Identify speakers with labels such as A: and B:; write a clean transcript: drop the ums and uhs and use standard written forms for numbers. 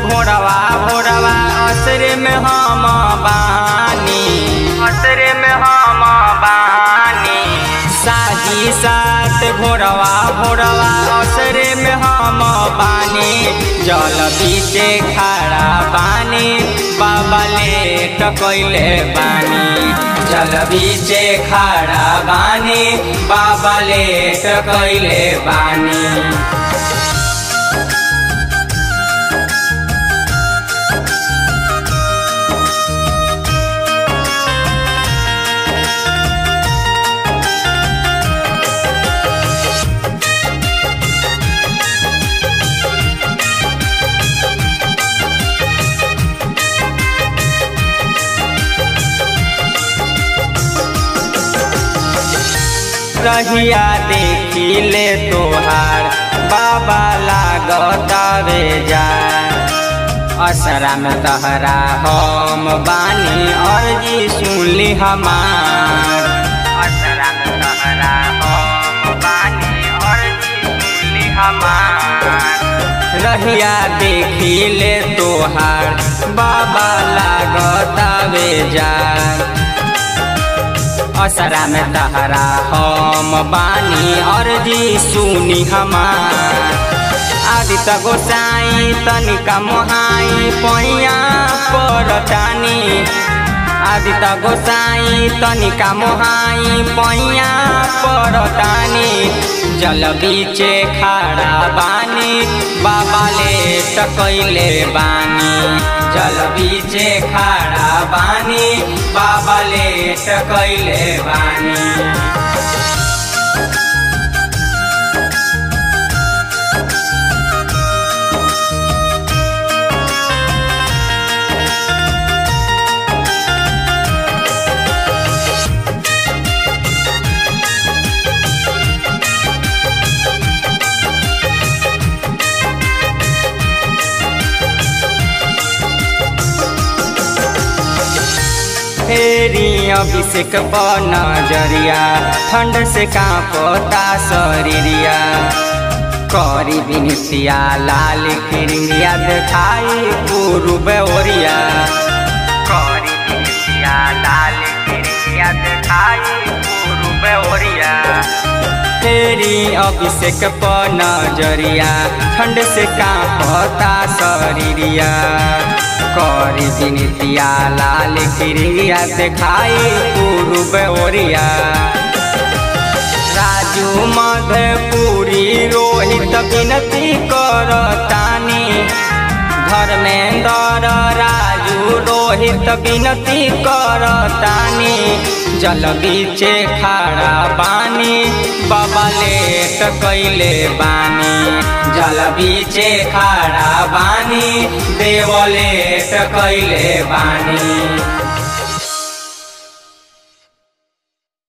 A: घोड़वा भोरवा असरे में हम बानी, असरे में हम बानी। साजी सात घोड़वा भोरवा असरे में हम बानी। जल बीचे खड़ा बानी, बाबा लेट कइले बानी। जल बीचे खड़ा बानी, बाबा लेट कइले बानी। रहिया देखिले तोहार बाबा लागतावे जा। असरा में तहरा हम बानी, अर्जी सुनली हमार। असरा में तहरा हम बानी, अर्जी सुनली हमार। रहिया देखिले तोहार बाबा लागतावे जा। असरा में तहरा हम बानी, अर्जी सुनी हमार। आदित्य गोसाई तनिका मोहाई पैया परतानी। आदित्य गोसाई तनिका मोहाई पैया परतानी। जल बीचे खड़ा बानी, बाबा लेट कइले बानी। जल बीचे खड़ा बानी, बाबा लेट कइले बानी। फेरी अभिषेक पर नजरिया, ठंड से कांपता शरीरिया। करी बिनतिया लाल किरिया, देखाई पूर्व ओरिया। करी बिनतिया लाल किरिया, देखाई पूर्व ओरिया। फेरी अभिषेक पर नजरिया, ठंड से कांपता शरीरिया। करी बिनतिया लाल किरिया, देखाई पूर्व ओरिया। राजू मधुपुरी रोहित बिनती करतानी। धर्मेंद्र राजू रोहित बिनती करतानी। जल बीचे खड़ा बानी, बाबा लेट कइले बानी। जल बीचे खड़ा बानी, देव लेट कइले बानी।